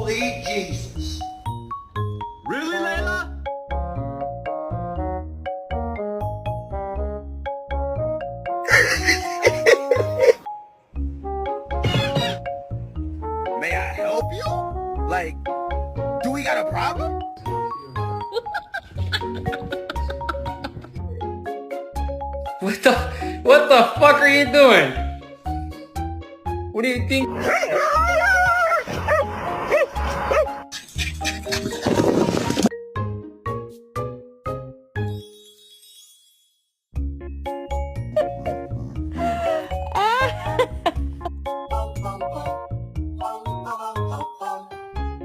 Holy Jesus. Really, Layla? May I help you? Like, do we got a problem? What the fuck are you doing? What do you think?